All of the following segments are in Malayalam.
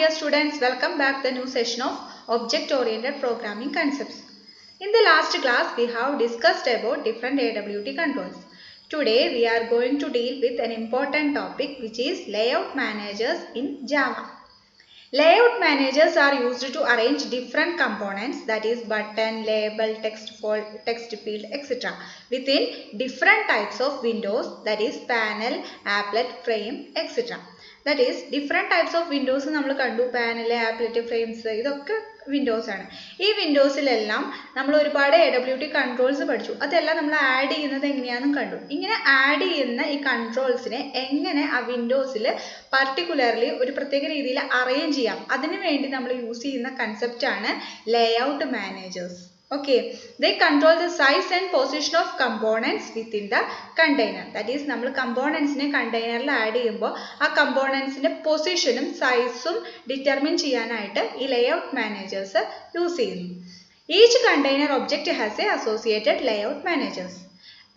dear students, welcome back to the new session of object-oriented programming concepts. In the last class, we have discussed about different AWT controls. Today, we are going to deal with an important topic which is layout managers in Java. Layout managers are used to arrange different components, that is button, label, text field, etc. within different types of windows, that is panel, applet, frame, etc. That is different types of windows നമ്മൾ കണ്ടു, panel, applet, frames, ഇതൊക്കെ വിൻഡോസ് ആണ്. ഈ വിൻഡോസിലെല്ലാം നമ്മൾ ഒരുപാട് AWT കൺട്രോൾസ് പഠിച്ചു. അതെല്ലാം നമ്മൾ ആഡ് ചെയ്യുന്നത് എങ്ങനെയാണെന്നും കണ്ടു. ഇങ്ങനെ ആഡ് ചെയ്യുന്ന ഈ കൺട്രോൾസിനെ എങ്ങനെ ആ വിൻഡോസിൽ പർട്ടിക്കുലർലി ഒരു പ്രത്യേക രീതിയിൽ അറേഞ്ച് ചെയ്യാം, അതിനു വേണ്ടി നമ്മൾ യൂസ് ചെയ്യുന്ന കൺസെപ്റ്റ് ആണ് layout managers. Okay, they control the size and position of components within the container. That is, നമ്മൾ കമ്പോണൻസിനെ കണ്ടെയ്നറിൽ ആഡ് ചെയ്യുമ്പോൾ ആ കമ്പോണൻസിന്റെ പൊസിഷനും സൈസും ഡിറ്റർമിൻ ചെയ്യാനായിട്ട് ഈ ലേഔട്ട് മാനേജേഴ്സ് യൂസ് ചെയ്യുന്നു. Each container object has a associated layout managers.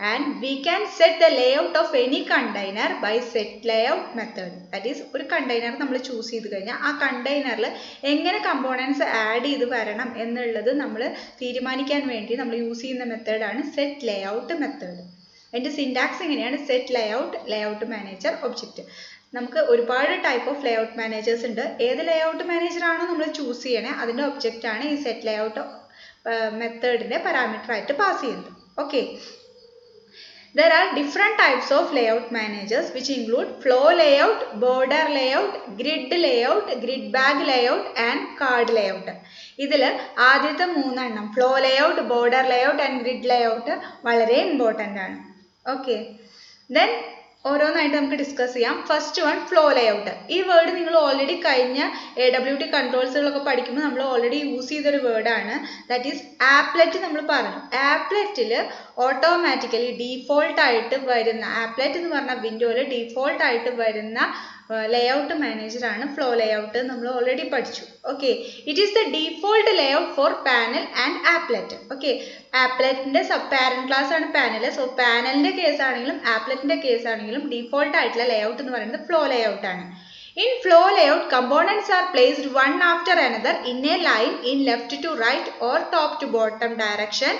And we can set the layout of any container by set layout method. That is, ഒരു കണ്ടെയ്നർ നമ്മൾ ചൂസ് ചെയ്ത് കഴിഞ്ഞാൽ ആ കണ്ടെയ്നറിൽ എങ്ങനെ കമ്പോണൻസ് ആഡ് ചെയ്ത് വരണം എന്നുള്ളത് നമ്മൾ തീരുമാനിക്കാൻ വേണ്ടി നമ്മൾ യൂസ് ചെയ്യുന്ന മെത്തേഡാണ് സെറ്റ് ലേഔട്ട് മെത്തേഡ്. അതിൻ്റെ സിൻടാക്സ് എങ്ങനെയാണ്? Set layout, layout manager, object. നമുക്ക് ഒരുപാട് ടൈപ്പ് ഓഫ് ലേഔട്ട് മാനേജേഴ്സ് ഉണ്ട്. ഏത് ലേഔട്ട് മാനേജർ ആണോ നമ്മൾ ചൂസ് ചെയ്യണേ അതിൻ്റെ ഒബ്ജക്റ്റ് ആണ് ഈ സെറ്റ് ലേഔട്ട് മെത്തേഡിൻ്റെ പാരാമീറ്റർ ആയിട്ട് പാസ് ചെയ്യുന്നത്. Okay, there are different types of layout managers which include flow layout, border layout, grid layout, grid bag layout and card layout. ഇതിൽ ആദ്യത്തെ മൂന്നെണ്ണം flow layout, border layout and grid layout വളരെ ഇമ്പോർട്ടൻ്റ് ആണ്. ഓക്കെ, ദെൻ ഓരോന്നായിട്ട് നമുക്ക് ഡിസ്കസ് ചെയ്യാം. First one flow layout. ഈ വേർഡ് നിങ്ങൾ ഓൾറെഡി കഴിഞ്ഞ AWT കൺട്രോൾസുകളൊക്കെ പഠിക്കുമ്പോൾ നമ്മൾ ഓൾറെഡി യൂസ് ചെയ്തൊരു വേർഡാണ്. That is applet. നമ്മൾ പറഞ്ഞു ആപ്ലെറ്റിൽ ഓട്ടോമാറ്റിക്കലി ഡീഫോൾട്ട് ആയിട്ട് വരുന്ന, ആപ്ലെറ്റ് എന്ന് പറഞ്ഞ വിൻഡോയിൽ ഡീഫോൾട്ട് ആയിട്ട് വരുന്ന ലേഔട്ട് മാനേജറാണ് ഫ്ലോ ലേഔട്ട്. നമ്മൾ ഓൾറെഡി പഠിച്ചു. Okay, it is the default layout for panel and applet. Okay, ആപ്ലെറ്റിന്റെ സബ് പാരന്റ് ക്ലാസ് ആണ് പാനൽ. സോ പാനലിന്റെ കേസ് ആണെങ്കിലും ആപ്ലെറ്റിന്റെ കേസ് ആണെങ്കിലും ഡീഫോൾട്ട് ആയിട്ടുള്ള ലേഔട്ട് എന്ന് പറയുന്നത് ഫ്ലോ ലേഔട്ട് ആണ്. In flow layout, components are placed one after another in a line in left to right or top to bottom direction.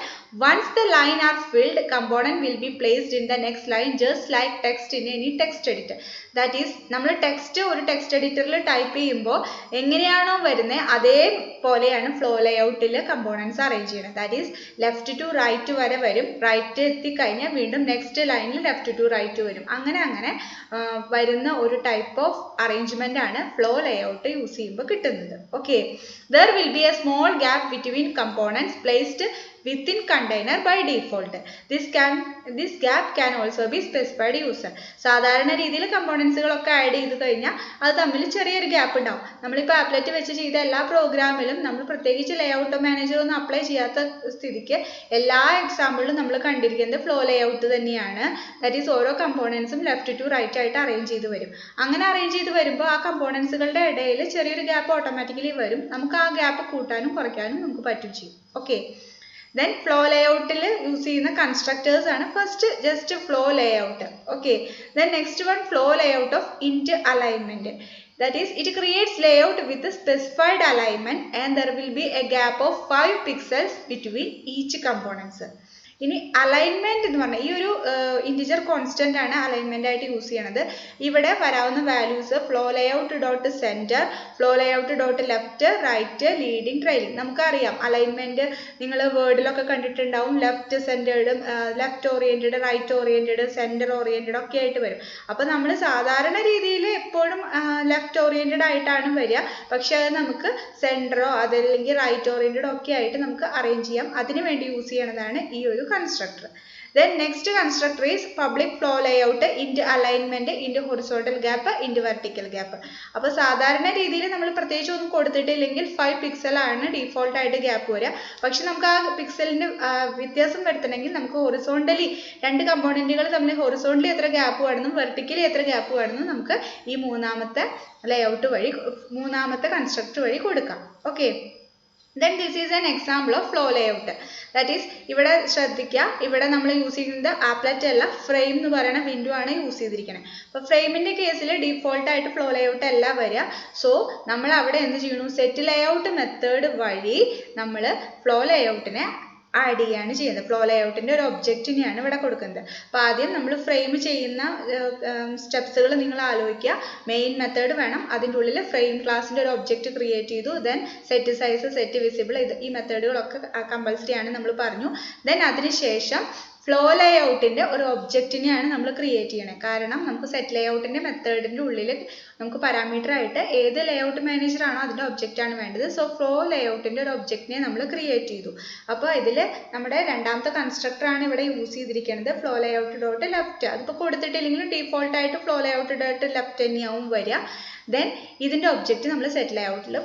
Once the line are filled, component will be placed in the next line just like text in any text editor. That is, നമ്മൾ ടെക്സ്റ്റ് ഒരു ടെക്സ്റ്റ് എഡിറ്ററിൽ ടൈപ്പ് ചെയ്യുമ്പോൾ എങ്ങനെയാണോ വരുന്നത് അതേപോലെയാണ് ഫ്ലോ ലേഔട്ടിൽ കമ്പോണൻസ് അറേഞ്ച് ചെയ്യുന്നത്. That is left to right വരെ വരും, റൈറ്റ് എത്തിക്കഴിഞ്ഞാൽ വീണ്ടും നെക്സ്റ്റ് ലൈനിൽ ലെഫ്റ്റ് ടു റൈറ്റ് വരും. അങ്ങനെ വരുന്ന ഒരു ടൈപ്പ് ഓഫ് അറേഞ്ച്മെന്റ് ആണ് ഫ്ലോ ലേഔട്ട് യൂസ് ചെയ്യുമ്പോൾ കിട്ടുന്നത്. Okay, there will be a small gap between components placed within container by default. This gap can also be specified user. സാധാരണ രീതിയിൽ കമ്പോണൻസുകളൊക്കെ ആഡ് ചെയ്ത് കഴിഞ്ഞാൽ അത് തമ്മിൽ ചെറിയൊരു ഗ്യാപ്പ് ഉണ്ടാവും. നമ്മളിപ്പോൾ ആപ്ലെറ്റ് വെച്ച് ചെയ്ത എല്ലാ പ്രോഗ്രാമിലും നമ്മൾ പ്രത്യേകിച്ച് ലേഔട്ട് മാനേജർ ഒന്നും അപ്ലൈ ചെയ്യാത്ത സ്ഥിതിക്ക് എല്ലാ എക്സാമ്പിളിലും നമ്മൾ കണ്ടിരിക്കുന്നത് ഫ്ലോ ലേഔട്ട് തന്നെയാണ്. ദാറ്റ് ഈസ് ഓരോ കമ്പോണൻസും ലെഫ്റ്റ് ടു റൈറ്റ് ആയിട്ട് അറേഞ്ച് ചെയ്ത് വരും. അങ്ങനെ അറേഞ്ച് ചെയ്ത് വരുമ്പോൾ ആ കമ്പോണൻസുകളുടെ ഇടയിൽ ചെറിയൊരു ഗ്യാപ്പ് ഓട്ടോമാറ്റിക്കലി വരും. നമുക്ക് ആ ഗ്യാപ്പ് കൂട്ടാനും കുറയ്ക്കാനും നമുക്ക് പറ്റും ചെയ്യും. Okay, then flow layout use ചെയ്യുന്ന constructors ആണ്. first just flow layout. okay, then next one flow layout of int alignment. That is, it creates layout with a specified alignment and there will be a gap of 5 pixels between each components. ഇനി അലൈൻമെന്റ് എന്ന് പറഞ്ഞാൽ ഈ ഒരു ഇന്റിജർ കോൺസ്റ്റന്റ് ആണ് അലൈൻമെന്റ് ആയിട്ട് യൂസ് ചെയ്യണത്. ഇവിടെ വരാവുന്ന values flow layout dot centre, flow layout dot left, right, leading, trailing. നമുക്കറിയാം അലൈൻമെന്റ് നിങ്ങൾ വേർഡിലൊക്കെ കണ്ടിട്ടുണ്ടാവും. Left centred, left oriented, right oriented, centre oriented ഒക്കെ ആയിട്ട് വരും. അപ്പൊ നമ്മൾ സാധാരണ രീതിയിൽ എപ്പോഴും ലെഫ്റ്റ് ഓറിയന്റഡ് ആയിട്ടാണ് വരിക. പക്ഷെ അത് നമുക്ക് സെന്ററോ അതല്ലെങ്കിൽ റൈറ്റ് ഓറിയന്റഡ് ഒക്കെ ആയിട്ട് നമുക്ക് അറേഞ്ച് ചെയ്യാം. അതിനു വേണ്ടി യൂസ് ചെയ്യണതാണ് ഈ ഒരു constructor. Then next constructor is public flow layout into alignment into horizontal gap into vertical gap. അപ്പോൾ സാധാരണ രീതിയിൽ നമ്മൾ പ്രത്യേകിച്ച് ഒന്നും കൊടുത്തിട്ടില്ലെങ്കിൽ 5 പിക്സൽ ആണ് ഡീഫോൾട്ട് ആയിട്ട് ഗ്യാപ്പ് വരിക. പക്ഷെ നമുക്ക് ആ പിക്സലിന്റെ വ്യത്യാസം വരുത്തണമെങ്കിൽ നമുക്ക് ഹൊറിസോണ്ടലി രണ്ട് കമ്പോണന്റുകൾ തമ്മിൽ ഹൊറിസോണ്ടലി എത്ര ഗ്യാപ്പ് വേണമെന്നും വെർട്ടിക്കലി എത്ര ഗ്യാപ്പ് വേണമെന്നും നമുക്ക് ഈ മൂന്നാമത്തെ ലേഔട്ട് വഴി, മൂന്നാമത്തെ കൺസ്ട്രക്ടർ വഴി കൊടുക്കാം. Okay, Then this is an example of flow layout. That is, ഇവിടെ ശ്രദ്ധിക്കുക, ഇവിടെ നമ്മൾ യൂസ് ചെയ്യുന്നത് ആപ്ലെറ്റ് അല്ല, ഫ്രെയിം എന്ന് പറയുന്ന വിൻഡോ ആണ് യൂസ് ചെയ്തിരിക്കുന്നത്. അപ്പോൾ ഫ്രെയിമിന്റെ കേസിൽ ഡീഫോൾട്ട് ആയിട്ട് ഫ്ലോ ലേഔട്ട് അല്ല വരിക. സോ നമ്മൾ അവിടെ എന്ത് ചെയ്യണം, സെറ്റ് ലേഔട്ട് മെത്തേഡ് വഴി നമ്മൾ ഫ്ലോ ലേഔട്ടിനെ ആഡ് ചെയ്യാണ് ചെയ്യുന്നത്. ഫ്ലോ ലേഔട്ടിന്റെ ഒരു ഒബ്ജക്റ്റിനെയാണ് ഇവിടെ കൊടുക്കുന്നത്. അപ്പോൾ ആദ്യം നമ്മൾ ഫ്രെയിം ചെയ്യുന്ന സ്റ്റെപ്സുകൾ നിങ്ങൾ ആലോചിക്കുക. മെയിൻ മെത്തേഡ് വേണം, അതിൻ്റെ ഉള്ളിൽ ഫ്രെയിം ക്ലാസിന്റെ ഒരു ഒബ്ജക്റ്റ് ക്രിയേറ്റ് ചെയ്തു, then set size, set visible, ഈ മെത്തേഡുകളൊക്കെ കമ്പൽസറി ആണ് നമ്മൾ പറഞ്ഞു. ദെൻ അതിനുശേഷം ഫ്ലോ ലേഔട്ടിന്റെ ഒരു ഒബ്ജക്റ്റിനെയാണ് നമ്മൾ ക്രിയേറ്റ് ചെയ്യണത്. കാരണം നമുക്ക് സെറ്റ് ലേഔട്ടിന്റെ മെത്തേഡിന്റെ ഉള്ളിൽ നമുക്ക് പാരാമീറ്റർ ആയിട്ട് ഏത് ലേഔട്ട് മാനേജർ ആണോ അതിന്റെ ഒബ്ജക്റ്റ് ആണ് വേണ്ടത്. സോ ഫ്ലോ ലേഔട്ടിന്റെ ഒരു ഒബ്ജക്റ്റിനെ നമ്മൾ ക്രിയേറ്റ് ചെയ്തു. അപ്പോൾ ഇതിൽ നമ്മുടെ രണ്ടാമത്തെ കൺസ്ട്രക്ടർ ആണ് ഇവിടെ യൂസ് ചെയ്തിരിക്കുന്നത്, ഫ്ലോ ലേഔട്ട് ഡോട്ട് ലെഫ്റ്റ്. അതിപ്പോൾ കൊടുത്തിട്ടില്ലെങ്കിൽ ഡീഫോൾട്ട് ആയിട്ട് ഫ്ലോ ലേഔട്ട് ഡോട്ട് ലെഫ്റ്റ് തന്നെയാവും വരിക. ദെൻ ഇതിന്റെ ഒബ്ജക്റ്റ് നമ്മൾ സെറ്റ് ലേഔട്ടിൽ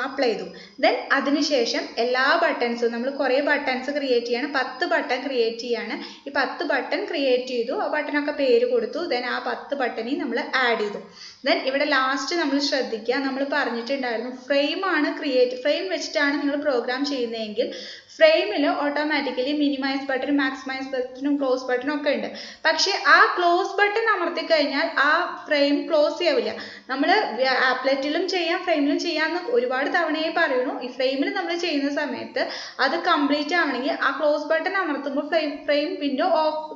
അപ്ലൈ ചെയ്തു. ദെൻ അതിനുശേഷം എല്ലാ ബട്ടൺസും നമ്മൾ കുറേ ബട്ടൺസ് ക്രിയേറ്റ് ചെയ്യാണ്, 10 ബട്ടൺ ക്രിയേറ്റ് ചെയ്യാണ്. ഈ 10 ബട്ടൺ ക്രിയേറ്റ് ചെയ്തു, ആ ബട്ടണൊക്കെ പേര് കൊടുത്തു. ദെൻ ആ 10 ബട്ടണിൽ നമ്മൾ ആഡ് ചെയ്തു. ദെൻ ഇവിടെ ലാസ്റ്റ് നമ്മൾ ശ്രദ്ധിക്കുക, നമ്മൾ പറഞ്ഞിട്ടുണ്ടായിരുന്നു ഫ്രെയിം ആണ് ഫ്രെയിം വെച്ചിട്ടാണ് നിങ്ങൾ പ്രോഗ്രാം ചെയ്യുന്നതെങ്കിൽ ഫ്രെയിമിൽ ഓട്ടോമാറ്റിക്കലി മിനിമൈസ് ബട്ടൺ, മാക്സിമൈസ് ബട്ടണും ക്ലോസ് ബട്ടണും ഒക്കെ ഉണ്ട്. പക്ഷെ ആ ക്ലോസ് ബട്ടൺ അമർത്തി കഴിഞ്ഞാൽ ആ ഫ്രെയിം ക്ലോസ് ചെയ്യാവില്ല. നമ്മൾ ആപ്ലെറ്റിലും ചെയ്യാം ഫ്രെയിമിലും ചെയ്യാമെന്ന് ഒരുപാട് തവണയായി പറയുന്നു. ഈ ഫ്രെയിമിൽ നമ്മൾ ചെയ്യുന്ന സമയത്ത് അത് കംപ്ലീറ്റ് ആവണമെങ്കിൽ ആ ക്ലോസ് ബട്ടൺ അമർത്തുമ്പോൾ ഫ്രെയിം വിൻഡോ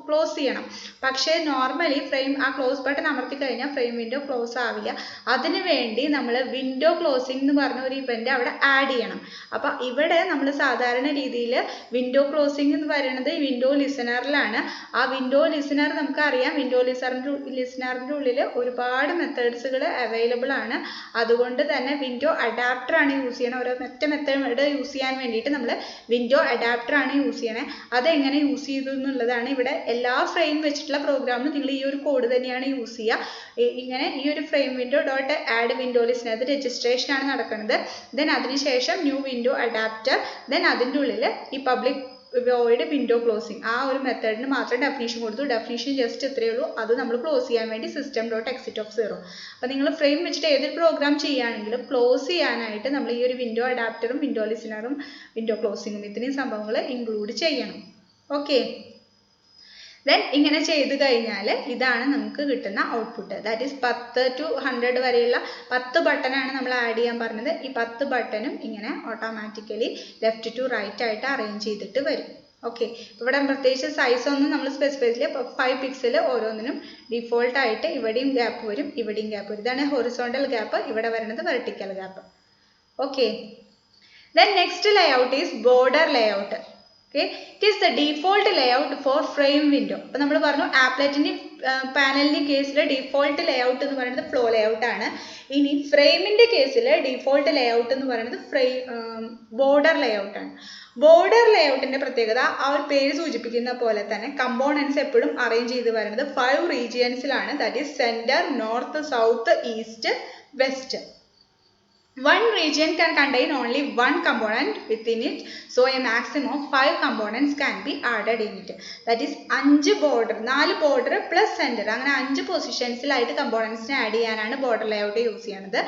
ക്ലോസ് ചെയ്യണം. പക്ഷേ നോർമലി ആ ക്ലോസ് ബട്ടൺ അമർത്തി കഴിഞ്ഞാൽ ഫ്രെയിം വിൻഡോ ക്ലോസ് ആവില്ല. അതിനു വേണ്ടി നമ്മൾ വിൻഡോ ക്ലോസിംഗ് എന്ന് പറഞ്ഞ ഒരു ഇവന്റ് അവിടെ ആഡ് ചെയ്യണം. അപ്പം ഇവിടെ നമ്മൾ സാധാരണ രീതിയിൽ വിൻഡോ ക്ലോസിംഗ് എന്ന് പറയുന്നത് വിൻഡോ ലിസണറിലാണ്. ആ വിൻഡോ ലിസണർ നമുക്കറിയാം, വിൻഡോ ലിസണറിന്റെ ഉള്ളിൽ ഒരുപാട് മെത്തേഡ്സുകൾ അവൈലബിൾ ആണ്. അതുകൊണ്ട് തന്നെ വിൻഡോ അഡാപ്റ്റർ ആണ് യൂസ് ചെയ്യണം. മറ്റേ മെത്തേഡ് യൂസ് ചെയ്യാൻ വേണ്ടിയിട്ട് നമ്മൾ വിൻഡോ അഡാപ്റ്റർ ആണ് യൂസ് ചെയ്യണേ. അതെങ്ങനെ യൂസ് ചെയ്തു എന്നുള്ളതാണ് ഇവിടെ. എല്ലാ ഫ്രെയിം വെച്ചിട്ടുള്ള പ്രോഗ്രാമിനും നിങ്ങൾ ഈ ഒരു കോഡ് തന്നെയാണ് യൂസ് ചെയ്യുക. ഇങ്ങനെ ഈ ഒരു frame window dot add window listener, അത് രജിസ്ട്രേഷൻ ആണ് നടക്കുന്നത്. ദെൻ അതിനുശേഷം ന്യൂ വിൻഡോ അഡാപ്റ്റർ, ദെൻ അതിൻ്റെ ഉള്ളിൽ ഈ പബ്ലിക് വോയിഡ് വിൻഡോ ക്ലോസിംഗ്, ആ ഒരു മെത്തേഡിന് മാത്രം ഡെഫിനേഷൻ കൊടുത്തു. ഡെഫിനേഷൻ ജസ്റ്റ് ഇത്രയേ ഉള്ളൂ, അത് നമ്മൾ ക്ലോസ് ചെയ്യാൻ വേണ്ടി സിസ്റ്റം ഡോട്ട് എക്സിറ്റ് ഓഫ് 0. അപ്പോൾ നിങ്ങൾ ഫ്രെയിം വെച്ചിട്ട് ഏതൊരു പ്രോഗ്രാം ചെയ്യുകയാണെങ്കിലും ക്ലോസ് ചെയ്യാനായിട്ട് നമ്മൾ ഈ ഒരു വിൻഡോ അഡാപ്റ്ററും വിൻഡോ ലിസണറും വിൻഡോ ക്ലോസിംഗും ഇത്രയും സംഭവങ്ങൾ ഇൻക്ലൂഡ് ചെയ്യണം. ഓക്കെ, ദെൻ ഇങ്ങനെ ചെയ്ത് കഴിഞ്ഞാൽ ഇതാണ് നമുക്ക് കിട്ടുന്ന ഔട്ട്പുട്ട്. ദാറ്റ് ഈസ് 10 to 100 വരെയുള്ള 10 ബട്ടനാണ് നമ്മൾ ആഡ് ചെയ്യാൻ പറഞ്ഞത്. ഈ 10 ബട്ടനും ഇങ്ങനെ ഓട്ടോമാറ്റിക്കലി ലെഫ്റ്റ് ടു റൈറ്റ് ആയിട്ട് അറേഞ്ച് ചെയ്തിട്ട് വരും. ഓക്കെ, ഇവിടെ പ്രത്യേകിച്ച് സൈസ് ഒന്നും നമ്മൾ സ്പെസിഫൈ ചെയ്യില്ല. 5 പിക്സൽ ഓരോന്നിനും ഡിഫോൾട്ട് ആയിട്ട് ഇവിടെയും ഗ്യാപ്പ് വരും, ഇവിടെയും ഗ്യാപ്പ് വരും. ഇതാണ് ഹൊറിസോണ്ടൽ ഗ്യാപ്പ്, ഇവിടെ വരുന്നത് vertical gap. Okay, then next layout is border layout. Okay, it is the default layout for frame window. അപ്പോൾ നമ്മൾ പറഞ്ഞു ആപ്ലെറ്റിന്റെ പാനലിന്റെ കേസിൽ ഡിഫോൾട്ട് ലേഔട്ട് എന്ന് പറയുന്നത് ഫ്ലോ ലേഔട്ട് ആണ്. ഇനി ഫ്രെയിമിന്റെ കേസിൽ ഡിഫോൾട്ട് ലേഔട്ട് എന്ന് പറയുന്നത് ബോർഡർ ലേഔട്ട് ആണ്. ബോർഡർ ലേഔട്ടിന്റെ പ്രത്യേകത ആ ഒരു പേര് സൂചിപ്പിക്കുന്ന പോലെ തന്നെ കമ്പോണൻസ് എപ്പോഴും അറേഞ്ച് ചെയ്ത് വരുന്നത് 5 റീജിയൻസിലാണ്. That is centre, north, south, east, west. One region can contain only one component within it, so a maximum of 5 components can be added in it. That is 5 border, 4 border plus center, അങ്ങനെ 5 പൊസിഷൻസിലായിട്ട് കമ്പോണൻസിനെ ആഡ് ചെയ്യാനാണ് ബോർഡർ ലേഔട്ട് യൂസ് ചെയ്യുന്നത്.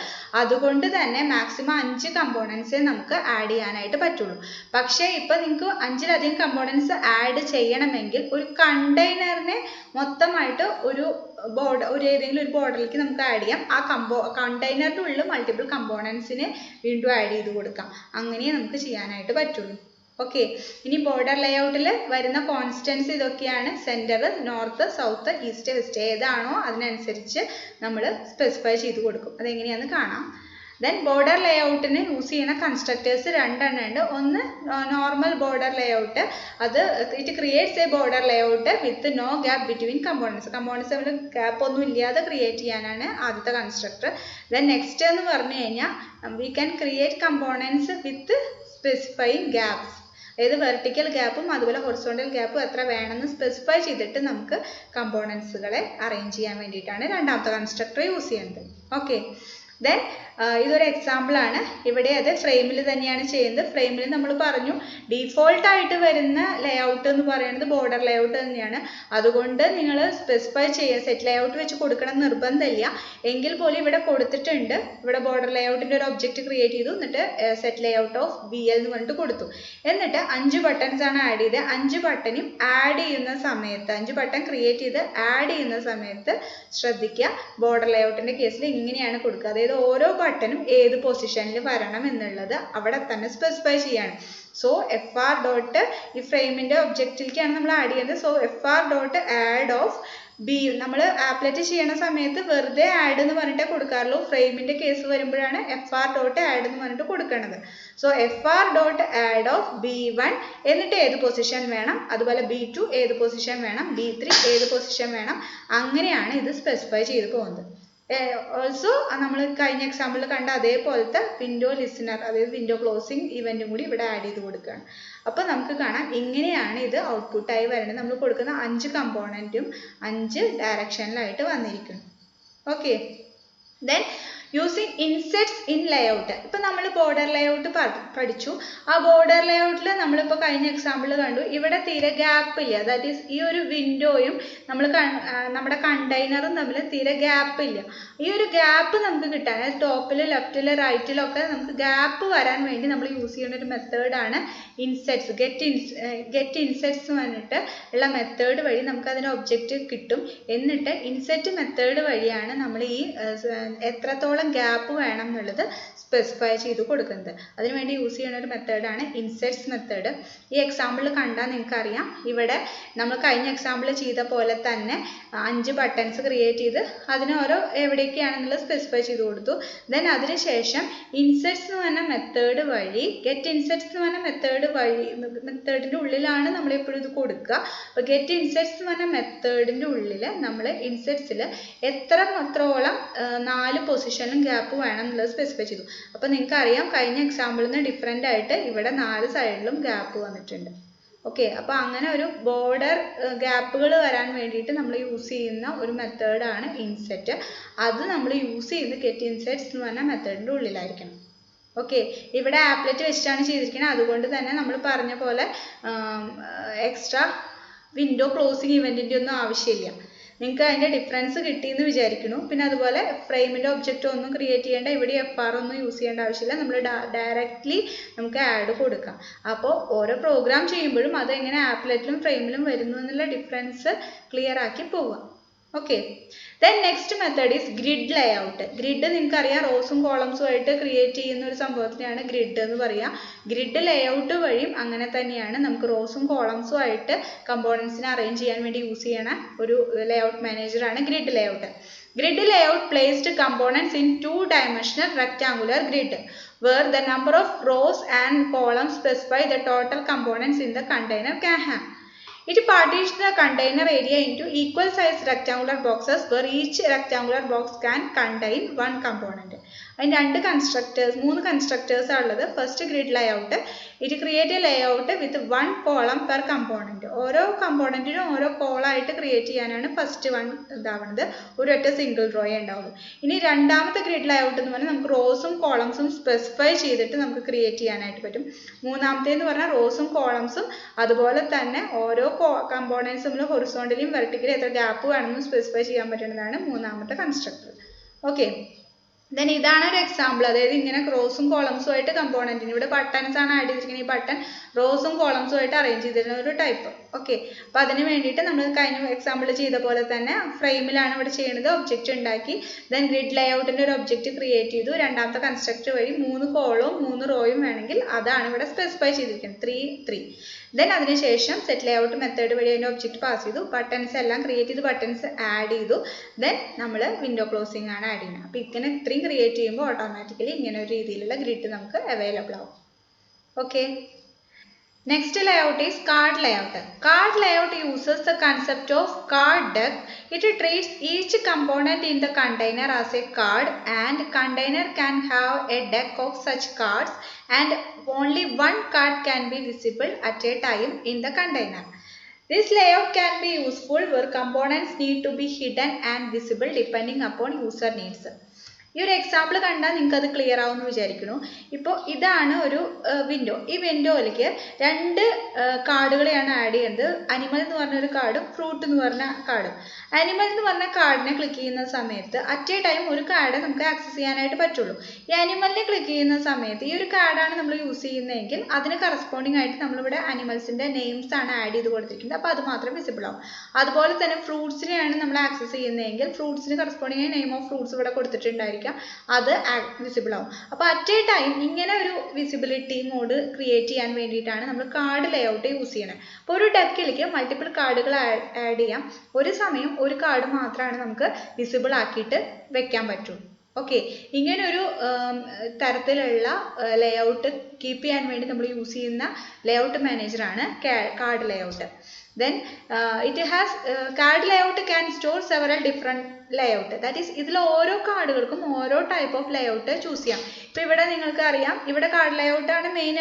അതുകൊണ്ട് തന്നെ മാക്സിമം 5 കമ്പോണൻസേ നമുക്ക് ആഡ് ചെയ്യാനായിട്ട് പറ്റുള്ളൂ. പക്ഷേ ഇപ്പം നിങ്ങൾക്ക് 5ലധികം കമ്പോണൻസ് ആഡ് ചെയ്യണമെങ്കിൽ ഒരു കണ്ടെയ്നറിനെ മൊത്തമായിട്ട് ഒരു ഏതെങ്കിലും ഒരു ബോർഡറിലേക്ക് നമുക്ക് ആഡ് ചെയ്യാം. ആ കണ്ടെയ്നറിൻ്റെ ഉള്ളിൽ മൾട്ടിപ്പിൾ കമ്പോണൻസിനെ വീണ്ടും ആഡ് ചെയ്ത് കൊടുക്കാം. അങ്ങനെ നമുക്ക് ചെയ്യാനായിട്ട് പറ്റുള്ളൂ. ഓക്കെ, ഇനി ബോർഡർ ലേഔട്ടിൽ വരുന്ന കോൺസ്റ്റൻസ് ഇതൊക്കെയാണ്. Centre, north, south, east, west ഏതാണോ അതിനനുസരിച്ച് നമ്മൾ സ്പെസിഫൈ ചെയ്ത് കൊടുക്കും. അതെങ്ങനെയാണെന്ന് കാണാം. ദെൻ ബോർഡർ ലേഔട്ടിന് യൂസ് ചെയ്യുന്ന കൺസ്ട്രക്ടേഴ്സ് 2 എണ്ണം ഉണ്ട്. ഒന്ന് നോർമൽ ബോർഡർ ലേഔട്ട്, അത് it creates a border layout with no gap between components. Components തമ്മിൽ ഗ്യാപ്പ് ഒന്നും ഇല്ലാതെ ക്രിയേറ്റ് ചെയ്യാനാണ് ആദ്യത്തെ കൺസ്ട്രക്ടർ. ദെൻ നെക്സ്റ്റ് എന്ന് പറഞ്ഞു കഴിഞ്ഞാൽ we can create components with specifying gaps. അതായത് വെർട്ടിക്കൽ ഗ്യാപ്പും അതുപോലെ ഹൊറിസോണ്ടൽ ഗ്യാപ്പും എത്ര വേണമെന്ന് സ്പെസിഫൈ ചെയ്തിട്ട് നമുക്ക് കമ്പോണൻസുകളെ അറേഞ്ച് ചെയ്യാൻ വേണ്ടിയിട്ടാണ് രണ്ടാമത്തെ കൺസ്ട്രക്ടർ യൂസ് ചെയ്യുന്നത്. ഓക്കെ, ദെൻ ഇതൊരു എക്സാമ്പിൾ ആണ്. ഇവിടെ അത് ഫ്രെയിമിൽ തന്നെയാണ് ചെയ്യുന്നത്. ഫ്രെയിമിൽ നമ്മൾ പറഞ്ഞു ഡീഫോൾട്ട് ആയിട്ട് വരുന്ന ലേഔട്ട് എന്ന് പറയുന്നത് ബോർഡർ ലേഔട്ട് തന്നെയാണ്. അതുകൊണ്ട് നിങ്ങൾ സ്പെസിഫൈ ചെയ്യുക, സെറ്റ് ലേഔട്ട് വെച്ച് കൊടുക്കണം നിർബന്ധമില്ല. എങ്കിൽ പോലും ഇവിടെ കൊടുത്തിട്ടുണ്ട്. ഇവിടെ ബോർഡർ ലേഔട്ടിൻ്റെ ഒരു ഒബ്ജക്റ്റ് ക്രിയേറ്റ് ചെയ്തു, എന്നിട്ട് സെറ്റ് ലേഔട്ട് ഓഫ് BL എന്ന് പറഞ്ഞിട്ട് കൊടുത്തു. എന്നിട്ട് 5 ബട്ടൺസ് ആണ് ആഡ് ചെയ്ത്. 5 ബട്ടനും ആഡ് ചെയ്യുന്ന സമയത്ത് 5 ബട്ടൺ ക്രിയേറ്റ് ചെയ്ത് ആഡ് ചെയ്യുന്ന സമയത്ത് ശ്രദ്ധിക്കുക, ബോർഡർ ലേഔട്ടിൻ്റെ കേസിൽ ഇങ്ങനെയാണ് കൊടുക്കുക. അതായത് ഓരോ ബട്ടനും ഏത് പൊസിഷനിൽ വരണം എന്നുള്ളത് അവിടെ തന്നെ സ്പെസിഫൈ ചെയ്യാണ്. സോ FR ഡോട്ട് ഈ ഫ്രെയിമിൻ്റെ ഒബ്ജക്റ്റിലേക്കാണ് നമ്മൾ ആഡ് ചെയ്യുന്നത്. So FR dot add of B നമ്മൾ ആപ്ലെറ്റ് ചെയ്യണ സമയത്ത് വെറുതെ ആഡ് എന്ന് പറഞ്ഞിട്ടേ കൊടുക്കാറുള്ളൂ. ഫ്രെയിമിൻ്റെ കേസ് വരുമ്പോഴാണ് FR ഡോട്ട് ആഡ് എന്ന് പറഞ്ഞിട്ട് കൊടുക്കുന്നത്. So FR dot add of B1 എന്നിട്ട് ഏത് പൊസിഷൻ വേണം, അതുപോലെ B2 ഏത് പൊസിഷൻ വേണം, B3 ഏത് പൊസിഷൻ വേണം, അങ്ങനെയാണ് ഇത് സ്പെസിഫൈ ചെയ്ത് പോകുന്നത്. ഓൾസോ നമ്മൾ കഴിഞ്ഞ എക്സാമ്പിളിൽ കണ്ട അതേപോലത്തെ വിൻഡോ ലിസണർ, അതായത് വിൻഡോ ക്ലോസിംഗ് ഇവൻറ്റും കൂടി ഇവിടെ ആഡ് ചെയ്ത് കൊടുക്കുകയാണ്. അപ്പോൾ നമുക്ക് കാണാം ഇങ്ങനെയാണ് ഇത് ഔട്ട്പുട്ടായി വരുന്നത്. നമ്മൾ കൊടുക്കുന്ന 5 കമ്പോണൻറ്റും 5 ഡയറക്ഷനിലായിട്ട് വന്നിരിക്കുന്നു. Okay, then using insets in layout. ഇപ്പം നമ്മൾ ബോർഡർ ലേഔട്ട് പഠിച്ചു. ആ ബോർഡർ ലേഔട്ടിൽ നമ്മളിപ്പോൾ കഴിഞ്ഞ എക്സാമ്പിൾ കണ്ടു, ഇവിടെ തീരെ ഗ്യാപ്പ് ഇല്ല. ദാറ്റ് ഈസ് ഈ ഒരു വിൻഡോയും നമ്മുടെ കണ്ടെയ്നറും തമ്മിൽ തീരെ ഗ്യാപ്പ് ഇല്ല. ഈ ഒരു ഗ്യാപ്പ് നമുക്ക് കിട്ടാൻ ടോപ്പിൽ ലെഫ്റ്റിൽ റൈറ്റിലൊക്കെ നമുക്ക് ഗ്യാപ്പ് വരാൻ വേണ്ടി നമ്മൾ യൂസ് ചെയ്യുന്ന ഒരു മെത്തേഡാണ് ഇൻസെറ്റ്സ്. ഗെറ്റ് ഇൻസെറ്റ്സ് വന്നിട്ട് ഉള്ള മെത്തേഡ് വഴി നമുക്ക് അതിന് ഒബ്ജക്റ്റ് കിട്ടും. എന്നിട്ട് ഇൻസെറ്റ് മെത്തേഡ് വഴിയാണ് നമ്മൾ ഈ എത്രത്തോളം ഗ്യാപ്പ് വേണം എന്നുള്ളത് സ്പെസിഫൈ ചെയ്ത് കൊടുക്കുന്നത്. അതിനുവേണ്ടി യൂസ് ചെയ്യുന്ന ഒരു മെത്തേഡാണ് ഇൻസെറ്റ്സ് മെത്തേഡ്. ഈ എക്സാമ്പിൾ കണ്ടാൽ നിങ്ങൾക്കറിയാം, ഇവിടെ നമ്മൾ കഴിഞ്ഞ എക്സാമ്പിൾ ചെയ്ത പോലെ തന്നെ 5 ബട്ടൺസ് ക്രിയേറ്റ് ചെയ്ത് അതിന് ഓരോ എവിടേക്കാണെന്നുള്ളത് സ്പെസിഫൈ ചെയ്ത് കൊടുത്തു. ദെൻ അതിനുശേഷം ഇൻസെറ്റ്സ് എന്ന് പറഞ്ഞ മെത്തേഡ് വഴി, ഗെറ്റ് ഇൻസെറ്റ്സ് എന്ന് പറഞ്ഞ മെത്തേഡിൻ്റെ ഉള്ളിലാണ് നമ്മളെപ്പോഴും ഇത് കൊടുക്കുക. അപ്പോൾ ഗെറ്റ് ഇൻസെറ്റ്സ് എന്ന് പറഞ്ഞ മെത്തേഡിൻ്റെ ഉള്ളിൽ നമ്മൾ ഇൻസെറ്റ്സിൽ എത്രത്തോളം 4 പൊസിഷനിലും ഗ്യാപ്പ് വേണം എന്നുള്ളത് സ്പെസിഫൈ ചെയ്തു. അപ്പോൾ നിങ്ങൾക്ക് അറിയാം കഴിഞ്ഞ എക്സാമ്പിളിൽ നിന്ന് ഡിഫറെൻ്റ് ആയിട്ട് ഇവിടെ 4 സൈഡിലും ഗ്യാപ്പ് വന്നിട്ടുണ്ട്. ഓക്കെ, അപ്പോൾ അങ്ങനെ ഒരു ബോർഡർ ഗ്യാപ്പുകൾ വരാൻ വേണ്ടിയിട്ട് നമ്മൾ യൂസ് ചെയ്യുന്ന ഒരു മെത്തേഡാണ് ഇൻസെറ്റ്. അത് നമ്മൾ യൂസ് ചെയ്യുന്നത് ഗെറ്റ് ഇൻസെറ്റ്സ് എന്ന് പറഞ്ഞ മെത്തേഡിൻ്റെ ഉള്ളിലായിരിക്കണം. ഓക്കെ, ഇവിടെ ആപ്ലെറ്റ് വെച്ചിട്ടാണ് ചെയ്തിരിക്കുന്നത്. അതുകൊണ്ട് തന്നെ നമ്മൾ പറഞ്ഞ പോലെ എക്സ്ട്രാ വിൻഡോ ക്ലോസിങ് ഇവൻറ്റിൻ്റെ ഒന്നും ആവശ്യമില്ല. നിങ്ങൾക്ക് അതിൻ്റെ ഡിഫറൻസ് കിട്ടിയെന്ന് വിചാരിക്കുന്നു. പിന്നെ അതുപോലെ ഫ്രെയിമിൻ്റെ ഒബ്ജക്റ്റ് ഒന്നും ക്രിയേറ്റ് ചെയ്യേണ്ട, ഇവിടെ FR ഒന്നും യൂസ് ചെയ്യേണ്ട ആവശ്യമില്ല. നമ്മൾ ഡയറക്റ്റ്ലി നമുക്ക് ആഡ് കൊടുക്കാം. അപ്പോൾ ഓരോ പ്രോഗ്രാം ചെയ്യുമ്പോഴും അത് എങ്ങനെ ആപ്ലെറ്റിലും ഫ്രെയിമിലും വരുന്നു എന്നുള്ള ഡിഫറൻസ് ക്ലിയർ ആക്കി പോവാം. Okay, then next method is grid layout. Grid നിങ്ങൾക്കറിയാം, റോസും കോളംസും ആയിട്ട് ക്രിയേറ്റ് ചെയ്യുന്ന ഒരു സംഭവത്തിനെയാണ് ഗ്രിഡ് എന്ന് പറയുക. ഗ്രിഡ് ലേഔട്ട് വഴിയും അങ്ങനെ തന്നെയാണ്. നമുക്ക് റോസും കോളംസും ആയിട്ട് കമ്പോണൻസിനെ അറേഞ്ച് ചെയ്യാൻ വേണ്ടി യൂസ് ചെയ്യണ ഒരു ലേഔട്ട് മാനേജറാണ് grid layout. Grid layout placed components in 2-dimensional rectangular grid where the number of rows and columns specify the total components in the container can have. It partitions the container area into equal sized rectangular boxes where each rectangular box can contain one component. And three constructors are the first grid layout. It creates a layout with one column per component. Oro component oro column create cheyananu first one endavanathu oru single row endavu. Ini rendamathe grid layout ennu parna namukku rows um columns um specify cheyidittu namukku create cheyanayittu pattum. Moonamathe ennu parna rows um columns um adupole thanne oro components um horizontally vertically etra gap venum specify cheyan pattunnadana moonamathe constructor. Okay. Then this is an example. That is in rows and columns component. Here buttons are added. Button rows and columns arranged in type. Okay. Now we will example frame the object. Then grid layout object create the constructor 3 column 3 row that is specify 3. Then set layout method object pass buttons create buttons add then window closing add create automatically grid available. Okay. Next layout is card layout. Card layout uses the concept of card deck. It treats each component in the container as a card and container can have a deck of such cards and only one card can be visible at a time in the container. This layout can be useful where components need to be hidden and visible depending upon user needs. ഈ ഒരു എക്സാമ്പിൾ കണ്ടാൽ നിങ്ങൾക്ക് അത് ക്ലിയർ ആവുമെന്ന് വിചാരിക്കുന്നു. ഇപ്പോൾ ഇതാണ് ഒരു വിൻഡോ. ഈ വിൻഡോയിലേക്ക് രണ്ട് കാർഡുകളെയാണ് ആഡ് ചെയ്യുന്നത്. അനിമൽ എന്ന് പറഞ്ഞ ഒരു കാർഡും ഫ്രൂട്ട് എന്ന് പറഞ്ഞ കാർഡും. അനിമൽ എന്ന് പറഞ്ഞ കാർഡിനെ ക്ലിക്ക് ചെയ്യുന്ന സമയത്ത് അറ്റ് എ ടൈം ഒരു കാർഡ് നമുക്ക് ആക്സസ് ചെയ്യാനായിട്ട് പറ്റുള്ളൂ. ഈ അനിമലിനെ ക്ലിക്ക് ചെയ്യുന്ന സമയത്ത് ഈ ഒരു കാർഡാണ് നമ്മൾ യൂസ് ചെയ്യുന്നതെങ്കിൽ അതിന് കറസ്പോണ്ടിങ് ആയിട്ട് നമ്മളിവിടെ അനിമൽസിന്റെ നെയിംസ് ആണ് ആഡ് ചെയ്ത് കൊടുത്തിരിക്കുന്നത്. അപ്പോൾ അത് മാത്രം വിസിബിൾ ആവും. അതുപോലെ തന്നെ ഫ്രൂട്ട്സിനെയാണ് നമ്മൾ ആക്സസ് ചെയ്യുന്നതെങ്കിൽ ഫ്രൂട്ട്സിന് കറസ്പോണ്ടിങ് ആയി നെയിം ഓഫ് ഫ്രൂട്ട്സ് ഇവിടെ കൊടുത്തിട്ടുണ്ടായിരിക്കും, അത് വിസിബിൾ ആവും. അപ്പോൾ അറ്റ് എ ടൈം ഇങ്ങനെ ഒരു വിസിബിലിറ്റി മോഡ് ക്രിയേറ്റ് ചെയ്യാൻ വേണ്ടിയിട്ടാണ് നമ്മൾ കാർഡ് ലേഔട്ട് യൂസ് ചെയ്യണത്. അപ്പോൾ ഒരു ഡെക്കിലേക്ക് മൾട്ടിപ്പിൾ കാർഡുകൾ ആഡ് ചെയ്യാം. ഒരു സമയം ഒരു കാർഡ് മാത്രമാണ് നമുക്ക് വിസിബിൾ ആക്കിയിട്ട് വെക്കാൻ പറ്റുള്ളൂ. ഓക്കെ, ഇങ്ങനെ ഒരു തരത്തിലുള്ള ലേഔട്ട് കീപ്പ് ചെയ്യാൻ വേണ്ടി നമ്മൾ യൂസ് ചെയ്യുന്ന ലേഔട്ട് മാനേജറാണ് card layout. Then it has card layout can store several different layout. That is, ഇതിൽ ഓരോ കാർഡുകൾക്കും ഓരോ ടൈപ്പ് ഓഫ് ലേഔട്ട് ചൂസ് ചെയ്യാം. ഇപ്പോൾ ഇവിടെ നിങ്ങൾക്ക് അറിയാം, ഇവിടെ കാർഡ് ലേഔട്ട് ആണ് മെയിൻ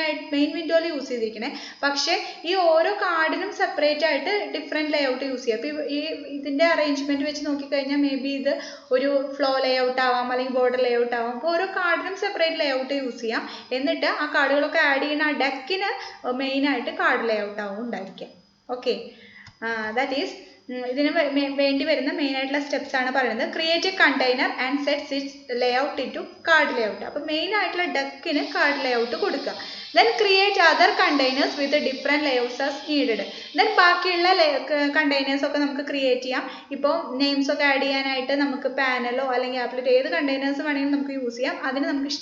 വിൻഡോയിൽ യൂസ് ചെയ്തിരിക്കുന്നത്. പക്ഷേ ഈ ഓരോ കാർഡിനും സെപ്പറേറ്റ് ആയിട്ട് ഡിഫറെൻറ്റ് ലേഔട്ട് യൂസ് ചെയ്യാം. ഇപ്പോൾ ഇതിൻ്റെ അറേഞ്ച്മെൻറ്റ് വെച്ച് നോക്കിക്കഴിഞ്ഞാൽ മേ ബി ഇത് ഒരു ഫ്ലോ ലേഔട്ട് ആവാം, അല്ലെങ്കിൽ ബോർഡർ ലേഔട്ട് ആവാം. അപ്പോൾ ഓരോ കാർഡിനും സെപ്പറേറ്റ് ലേഔട്ട് യൂസ് ചെയ്യാം. എന്നിട്ട് ആ കാർഡുകളൊക്കെ ആഡ് ചെയ്യുന്ന ആ ഡെക്കിന് മെയിനായിട്ട് കാർഡ് ലേഔട്ട് ആവും ഉണ്ടായിരിക്കാം. ഓക്കെ, ദാറ്റ് ഈസ് ഇതിന് വേണ്ടി വരുന്ന മെയിൻ ആയിട്ടുള്ള സ്റ്റെപ്സ് ആണ് പറയുന്നത്. Create A container and set it's layout into card layout. അപ്പോൾ മെയിൻ ആയിട്ടുള്ള ഡെക്കിന് കാർഡ് ലേഔട്ട് കൊടുക്കുക. Then create other containers with different layouts as needed. Then ബാക്കിയുള്ള കണ്ടെയ്നേഴ്സ് ഒക്കെ നമുക്ക് ക്രിയേറ്റ് ചെയ്യാം. ഇപ്പോൾ നെയിംസ് ഒക്കെ ആഡ് ചെയ്യാനായിട്ട് നമുക്ക് പാനലോ അല്ലെങ്കിൽ ആപ്ലിറ്റ് ഏത് കണ്ടെയ്നേഴ്സ് വേണമെങ്കിലും നമുക്ക് യൂസ് ചെയ്യാം. അതിന് നമുക്ക്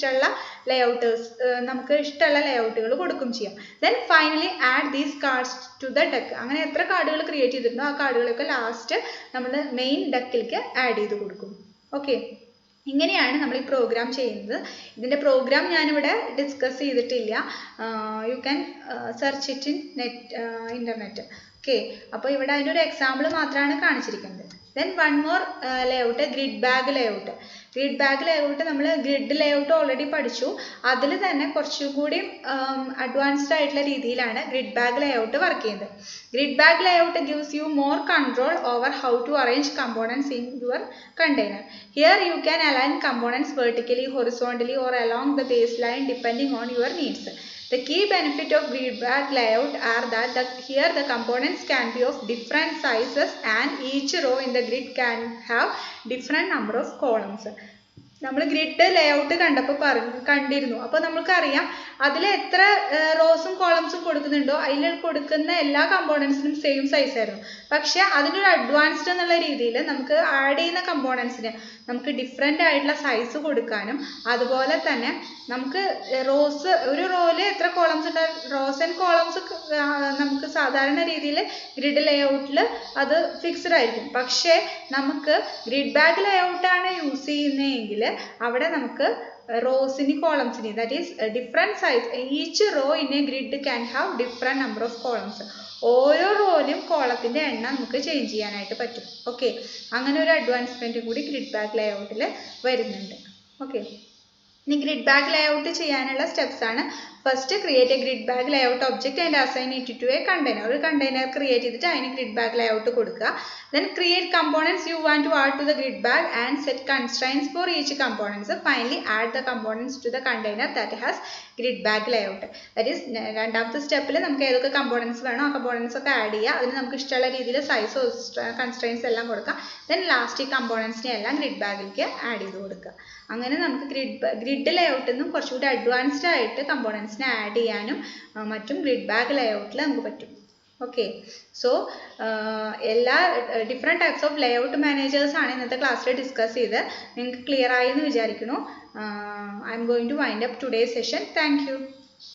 ഇഷ്ടമുള്ള ലേഔട്ടുകൾ കൊടുക്കും ചെയ്യാം. Then finally add these cards to the deck. അങ്ങനെ എത്ര കാർഡുകൾ ക്രിയേറ്റ് ചെയ്തിട്ടുണ്ടോ ആ കാർഡുകളൊക്കെ ലാസ്റ്റ് നമ്മൾ മെയിൻ ഡെക്കിലേക്ക് ആഡ് ചെയ്ത് കൊടുക്കും. ഓക്കെ, ഇങ്ങനെയാണ് നമ്മൾ ഈ പ്രോഗ്രാം ചെയ്യുന്നത്. ഇതിൻ്റെ പ്രോഗ്രാം ഞാനിവിടെ ഡിസ്കസ് ചെയ്തിട്ടില്ല. You can search it in internet. Okay, അപ്പോൾ ഇവിടെ അതിൻ്റെ ഒരു എക്സാമ്പിൾ മാത്രമാണ് കാണിച്ചിരിക്കുന്നത്. Then one more layout, grid bag layout. Grid bag layout നമ്മൾ ഗ്രിഡ് ലേഔട്ട് ഓൾറെഡി പഠിച്ചു. അതിൽ തന്നെ കുറച്ചുകൂടി അഡ്വാൻസ്ഡ് ആയിട്ടുള്ള രീതിയിലാണ് ഗ്രിഡ് ബാഗ് ലേഔട്ട് വർക്ക് ചെയ്യുന്നത്. Grid bag layout gives you more control over how to arrange components in your container. Here you can align components vertically, horizontally or along the baseline depending on your needs. The key benefit of grid bag layout are that here the components can be of different sizes and each row in the grid can have different number of columns. നമ്മൾ ഗ്രിഡ് ലേഔട്ട് കണ്ടിരുന്നു. അപ്പോൾ നമുക്കറിയാം അതിൽ എത്ര റോസും കോളംസും കൊടുക്കുന്നുണ്ടോ അതിൽ കൊടുക്കുന്ന എല്ലാ കമ്പോണൻസിനും സെയിം സൈസ് ആയിരുന്നു. പക്ഷെ അതിനൊരു അഡ്വാൻസ്ഡ് എന്നുള്ള രീതിയിൽ നമുക്ക് ആഡ് ചെയ്യുന്ന കമ്പോണൻസിന് നമുക്ക് ഡിഫറെൻ്റ് ആയിട്ടുള്ള സൈസ് കൊടുക്കാനും അതുപോലെ തന്നെ നമുക്ക് ഒരു റോയിൽ എത്ര കോളംസ് ഉണ്ട്, റോസ് ആൻഡ് കോളംസ് നമുക്ക് സാധാരണ രീതിയിൽ ഗ്രിഡ് ലേഔട്ടിൽ അത് ഫിക്സ്ഡ് ആയിരിക്കും. പക്ഷേ നമുക്ക് ഗ്രിഡ് ബാഗ് ലേഔട്ടാണ് യൂസ് ചെയ്യുന്നതെങ്കിൽ അവിടെ നമുക്ക് റോസിന് കോളംസിന് that is different size. Each row in a grid can have different number of columns. ഓരോ റോയിലും കോളത്തിൻ്റെ എണ്ണം നമുക്ക് ചേഞ്ച് ചെയ്യാനായിട്ട് പറ്റും. ഓക്കെ, അങ്ങനെ ഒരു അഡ്വാൻസ്മെൻറ്റ് കൂടി ഗ്രിഡ് ബാഗ് ലേഔട്ടിൽ വരുന്നുണ്ട്. ഓക്കെ, ഇനി ഗ്രിഡ് ബാഗ് ലേഔട്ട് ചെയ്യാനുള്ള സ്റ്റെപ്സ് ആണ്. First create a grid bag layout object and assign it to a container. ഒരു കണ്ടെയ്നർ ക്രിയേറ്റ് ചെയ്തിട്ട് അതിന് ഗ്രിഡ് ബാഗ് ലേഔട്ട് കൊടുക്കുക. Then create components you want to add to the grid bag and set constraints for each components. Finally add the components to the container that has grid bag layout. That is രണ്ടാമത്തെ സ്റ്റെപ്പിൽ നമുക്ക് ഏതൊക്കെ കമ്പോണൻസ് വേണോ ആ കമ്പോണൻസ് ഒക്കെ ആഡ് ചെയ്യുക. അതിന് നമുക്ക് ഇഷ്ടമുള്ള രീതിയിൽ സൈസോ കൺസ്ട്രെയിൻസ് എല്ലാം കൊടുക്കാം. ദെൻ ലാസ്റ്റ് ഈ കമ്പോണൻസിനെ എല്ലാം ഗ്രിഡ് ബാഗിലേക്ക് ആഡ് ചെയ്ത് കൊടുക്കുക. അങ്ങനെ നമുക്ക് ഗ്രിഡ് ലേഔട്ടിൽ നിന്നും കുറച്ചുകൂടി അഡ്വാൻസ്ഡ് ആയിട്ട് കമ്പോണൻസിനെ ആഡ് ചെയ്യാനും മറ്റും ഗ്രിഡ് ബാഗ് ലേഔട്ടിൽ നമുക്ക് പറ്റും. ഓക്കെ, സോ എല്ലാ different types of layout managers ആണ് ഇന്നത്തെ ക്ലാസ്സിൽ ഡിസ്കസ് ചെയ്ത്. നിങ്ങൾക്ക് ക്ലിയർ ആയി എന്ന് വിചാരിക്കുന്നു. I am going to wind up today's session. Thank U.